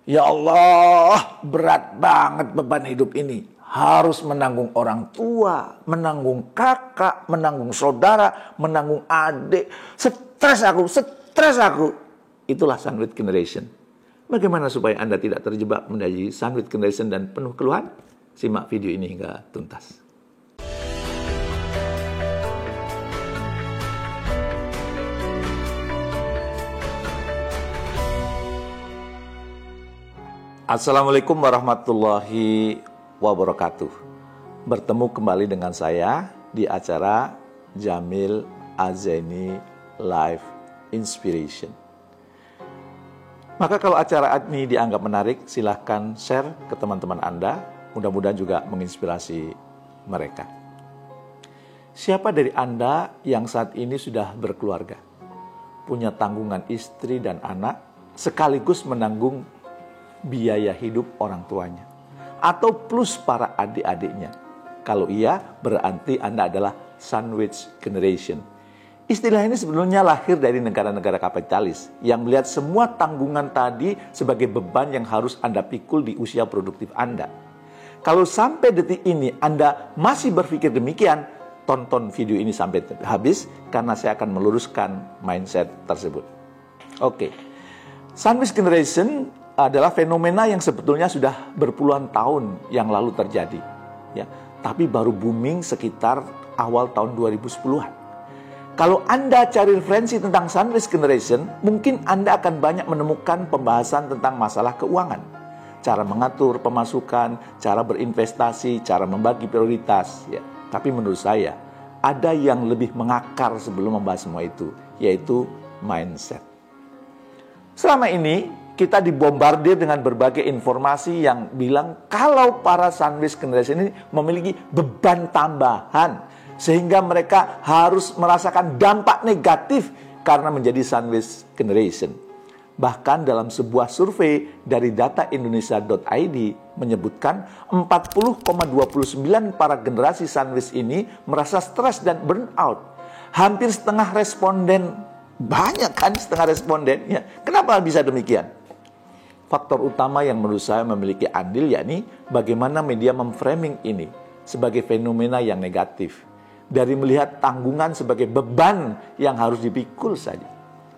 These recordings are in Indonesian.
Ya Allah, berat banget beban hidup ini. Harus menanggung orang tua, menanggung kakak, menanggung saudara, menanggung adik. Stres aku. Itulah sandwich generation. Bagaimana supaya Anda tidak terjebak menjadi sandwich generation dan penuh keluhan? Simak video ini hingga tuntas. Assalamualaikum warahmatullahi wabarakatuh. Bertemu kembali dengan saya di acara Jamil Azeni Live Inspiration. Maka kalau acara ini dianggap menarik, silahkan share ke teman-teman Anda. Mudah-mudahan juga menginspirasi mereka. Siapa dari Anda yang saat ini sudah berkeluarga, punya tanggungan istri dan anak, sekaligus menanggung biaya hidup orang tuanya, atau plus para adik-adiknya? Kalau iya, berarti Anda adalah sandwich generation. Istilah ini sebelumnya lahir dari negara-negara kapitalis yang melihat semua tanggungan tadi sebagai beban yang harus Anda pikul di usia produktif Anda. Kalau sampai detik ini Anda masih berpikir demikian, tonton video ini sampai habis karena saya akan meluruskan mindset tersebut. Oke. Sandwich generation adalah fenomena yang sebetulnya sudah berpuluhan tahun yang lalu terjadi, ya. Tapi baru booming sekitar awal tahun 2010-an. Kalau Anda cari referensi tentang sandwich generation, mungkin Anda akan banyak menemukan pembahasan tentang masalah keuangan, cara mengatur pemasukan, cara berinvestasi, cara membagi prioritas, ya. Tapi menurut saya, ada yang lebih mengakar sebelum membahas semua itu, yaitu mindset. Selama ini kita dibombardir dengan berbagai informasi yang bilang kalau para sandwich generation ini memiliki beban tambahan, sehingga mereka harus merasakan dampak negatif karena menjadi sandwich generation. Bahkan dalam sebuah survei dari dataindonesia.id menyebutkan 40,29% para generasi sandwich ini merasa stres dan burnout. Hampir setengah responden, banyak kan setengah responden, ya. Kenapa bisa demikian? Faktor utama yang menurut saya memiliki andil yakni bagaimana media memframing ini sebagai fenomena yang negatif. Dari melihat tanggungan sebagai beban yang harus dipikul saja,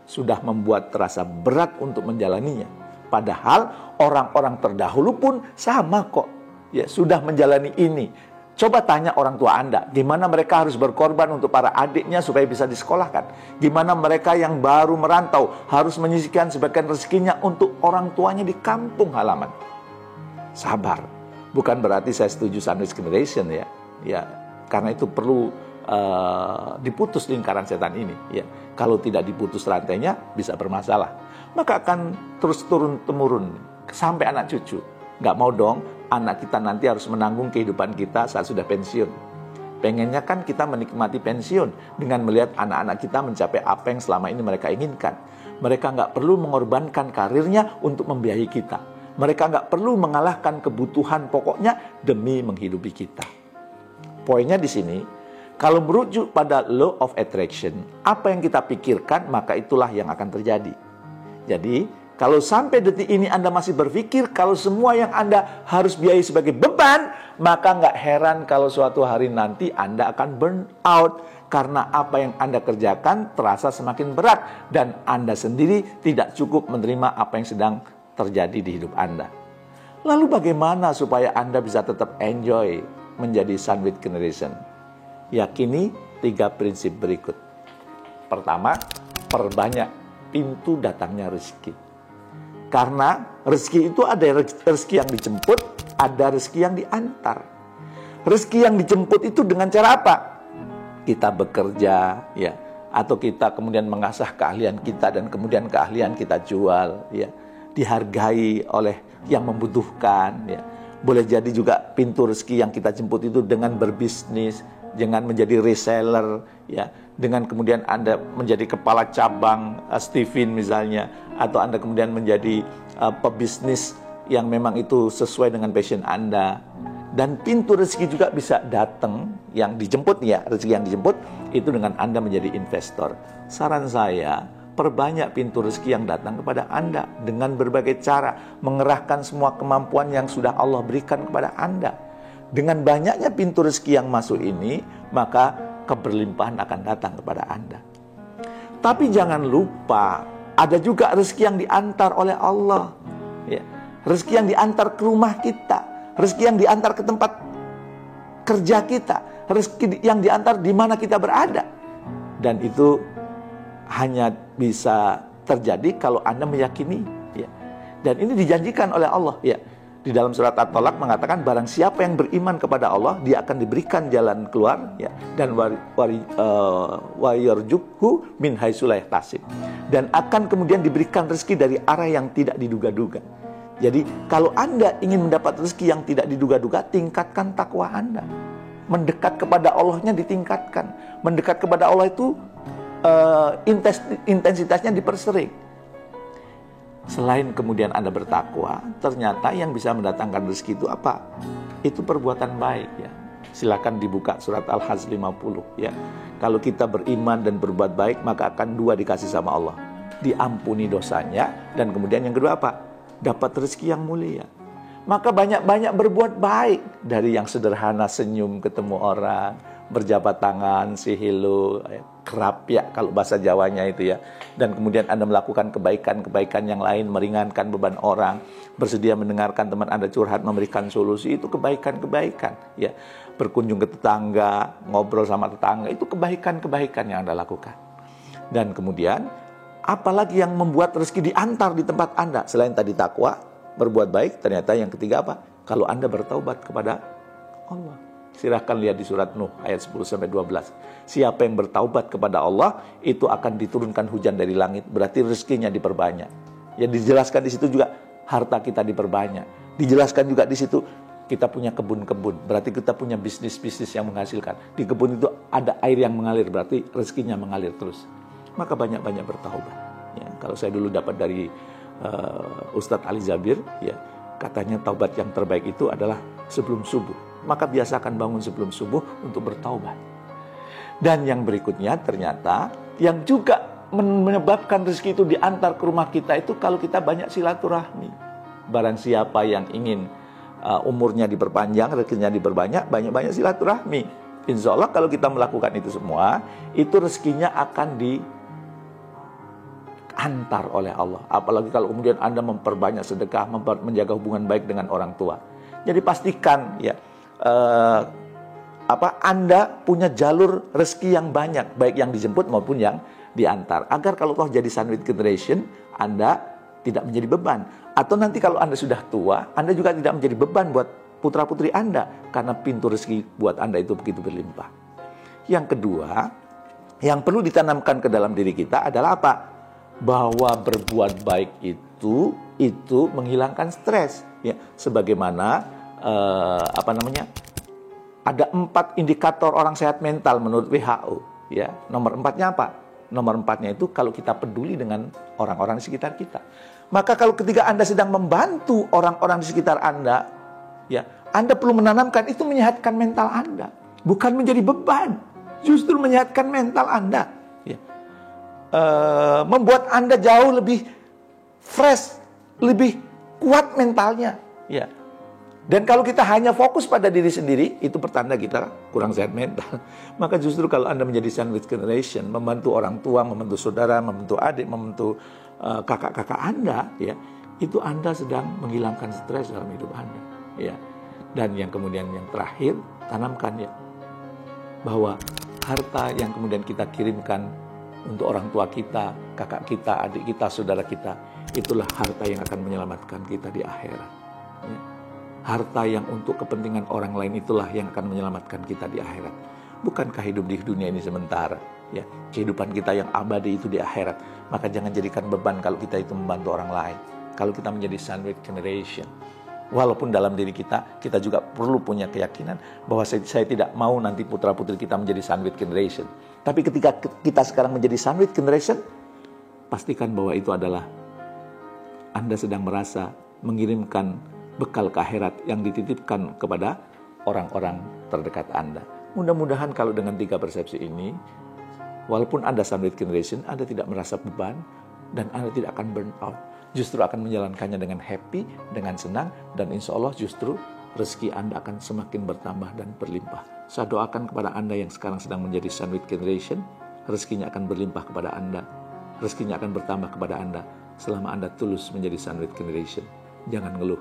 sudah membuat terasa berat untuk menjalaninya. Padahal orang-orang terdahulu pun sama kok, ya, sudah menjalani ini. Coba tanya orang tua Anda, gimana mereka harus berkorban untuk para adiknya supaya bisa disekolahkan. Gimana mereka yang baru merantau harus menyisihkan sebagian rezekinya untuk orang tuanya di kampung halaman. Sabar, bukan berarti saya setuju sandwich generation, ya. Ya, karena itu perlu diputus lingkaran setan ini. Ya, kalau tidak diputus rantainya bisa bermasalah. Maka akan terus turun-temurun sampai anak cucu. Nggak mau dong anak kita nanti harus menanggung kehidupan kita saat sudah pensiun. Pengennya kan kita menikmati pensiun dengan melihat anak-anak kita mencapai apa yang selama ini mereka inginkan. Mereka nggak perlu mengorbankan karirnya untuk membiayai kita. Mereka nggak perlu mengalahkan kebutuhan pokoknya demi menghidupi kita. Poinnya di sini, kalau merujuk pada law of attraction, apa yang kita pikirkan maka itulah yang akan terjadi. Jadi kalau sampai detik ini Anda masih berpikir kalau semua yang Anda harus biayai sebagai beban, maka nggak heran kalau suatu hari nanti Anda akan burn out. Karena apa yang Anda kerjakan terasa semakin berat dan Anda sendiri tidak cukup menerima apa yang sedang terjadi di hidup Anda. Lalu bagaimana supaya Anda bisa tetap enjoy menjadi sandwich generation? Yakini 3 prinsip berikut. Pertama, perbanyak pintu datangnya rezeki. Karena rezeki itu ada rezeki yang dijemput, ada rezeki yang diantar. Rezeki yang dijemput itu dengan cara apa? Kita bekerja, ya, atau kita kemudian mengasah keahlian kita dan kemudian keahlian kita jual, ya, dihargai oleh yang membutuhkan, ya. Boleh jadi juga pintu rezeki yang kita jemput itu dengan berbisnis, dengan menjadi reseller, ya, dengan kemudian Anda menjadi kepala cabang Steven misalnya, atau Anda kemudian menjadi pebisnis yang memang itu sesuai dengan passion Anda. Dan pintu rezeki juga bisa datang yang dijemput, ya, rezeki yang dijemput itu dengan Anda menjadi investor. Saran saya, perbanyak pintu rezeki yang datang kepada Anda dengan berbagai cara, mengerahkan semua kemampuan yang sudah Allah berikan kepada Anda. Dengan banyaknya pintu rezeki yang masuk ini, maka keberlimpahan akan datang kepada Anda. Tapi jangan lupa, ada juga rezeki yang diantar oleh Allah. Ya. Rezeki yang diantar ke rumah kita, rezeki yang diantar ke tempat kerja kita, rezeki yang diantar di mana kita berada. Dan itu hanya bisa terjadi kalau Anda meyakini, ya. Dan ini dijanjikan oleh Allah, ya. Di dalam surat At-Tolak mengatakan, barang siapa yang beriman kepada Allah, dia akan diberikan jalan keluar, ya, dan wayarjukhu min haitsu la yahtasib, dan akan kemudian diberikan rezeki dari arah yang tidak diduga-duga. Jadi kalau Anda ingin mendapat rezeki yang tidak diduga-duga, tingkatkan takwa Anda. Mendekat kepada Allahnya ditingkatkan. Mendekat kepada Allah itu intensitasnya dipersering. Selain kemudian Anda bertakwa, ternyata yang bisa mendatangkan rezeki itu apa? Itu perbuatan baik, ya. Silakan dibuka surat Al-Hajj 50, ya. Kalau kita beriman dan berbuat baik, maka akan dua dikasih sama Allah. Diampuni dosanya, dan kemudian yang kedua apa? Dapat rezeki yang mulia. Maka banyak-banyak berbuat baik. Dari yang sederhana, senyum ketemu orang, berjabat tangan, say hello, kerap ya kalau bahasa Jawanya itu, ya. Dan kemudian Anda melakukan kebaikan-kebaikan yang lain, meringankan beban orang, bersedia mendengarkan teman Anda curhat, memberikan solusi, itu kebaikan-kebaikan, ya. Berkunjung ke tetangga, ngobrol sama tetangga, itu kebaikan-kebaikan yang Anda lakukan. Dan kemudian apalagi yang membuat rezeki diantar di tempat Anda selain tadi takwa, berbuat baik, ternyata yang ketiga apa? Kalau Anda bertaubat kepada Allah. Silahkan lihat di surat Nuh ayat 10-12. Siapa yang bertaubat kepada Allah, itu akan diturunkan hujan dari langit, berarti rezekinya diperbanyak. Ya, dijelaskan di situ juga harta kita diperbanyak. Dijelaskan juga di situ kita punya kebun-kebun, berarti kita punya bisnis-bisnis yang menghasilkan. Di kebun itu ada air yang mengalir, berarti rezekinya mengalir terus. Maka banyak-banyak bertaubat. Ya, kalau saya dulu dapat dari Ustadz Ali Zabir, ya, katanya taubat yang terbaik itu adalah sebelum subuh. Maka biasakan bangun sebelum subuh untuk bertaubat. Dan yang berikutnya ternyata yang juga menyebabkan rezeki itu diantar ke rumah kita itu kalau kita banyak silaturahmi. Barang siapa yang ingin umurnya diperpanjang, rezekinya diperbanyak, banyak-banyak silaturahmi. Insya Allah kalau kita melakukan itu semua, itu rezekinya akan diantar oleh Allah. Apalagi kalau kemudian Anda memperbanyak sedekah, menjaga hubungan baik dengan orang tua. Jadi pastikan, ya, Anda punya jalur rezeki yang banyak, baik yang dijemput maupun yang diantar, agar kalau toh jadi sandwich generation, Anda tidak menjadi beban. Atau nanti kalau Anda sudah tua, Anda juga tidak menjadi beban buat putra-putri Anda, karena pintu rezeki buat Anda itu begitu berlimpah. Yang kedua, yang perlu ditanamkan ke dalam diri kita adalah apa? Bahwa berbuat baik itu menghilangkan stres, ya. Sebagaimana ada 4 indikator orang sehat mental menurut WHO, ya. Nomor 4-nya apa? Nomor 4-nya itu kalau kita peduli dengan orang-orang di sekitar kita. Maka kalau ketika Anda sedang membantu orang-orang di sekitar Anda, ya, Anda perlu menanamkan itu menyehatkan mental Anda, bukan menjadi beban, justru menyehatkan mental Anda, ya. Membuat Anda jauh lebih fresh, lebih kuat mentalnya, ya. Dan kalau kita hanya fokus pada diri sendiri, itu pertanda kita kurang sehat mental. Maka justru kalau Anda menjadi sandwich generation, membantu orang tua, membantu saudara, membantu adik, membantu kakak-kakak Anda, ya, itu Anda sedang menghilangkan stres dalam hidup Anda, ya. Dan yang kemudian yang terakhir, tanamkan, ya, bahwa harta yang kemudian kita kirimkan untuk orang tua kita, kakak kita, adik kita, saudara kita, itulah harta yang akan menyelamatkan kita di akhirat, ya. Harta yang untuk kepentingan orang lain itulah yang akan menyelamatkan kita di akhirat. Bukankah hidup di dunia ini sementara, ya? Kehidupan kita yang abadi itu di akhirat. Maka jangan jadikan beban kalau kita itu membantu orang lain. Kalau kita menjadi sandwich generation, walaupun dalam diri kita juga perlu punya keyakinan bahwa saya tidak mau nanti putra-putri kita menjadi sandwich generation. Tapi ketika kita sekarang menjadi sandwich generation, pastikan bahwa itu adalah Anda sedang merasa mengirimkan bekal ke akhirat yang dititipkan kepada orang-orang terdekat Anda. Mudah-mudahan kalau dengan 3 persepsi ini, Walaupun Anda sandwich generation, Anda tidak merasa beban dan Anda tidak akan burn out. Justru akan menjalankannya dengan happy, dengan senang, dan insya Allah justru rezeki Anda akan semakin bertambah dan berlimpah. Saya doakan kepada Anda yang sekarang sedang menjadi sandwich generation, rezekinya akan berlimpah kepada Anda. Rezekinya akan bertambah kepada Anda selama Anda tulus menjadi sandwich generation. Jangan ngeluh,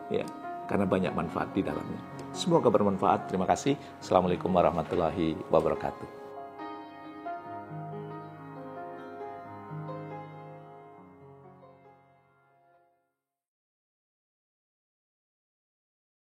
ya, karena banyak manfaat di dalamnya. Semoga bermanfaat. Terima kasih. Assalamualaikum warahmatullahi wabarakatuh.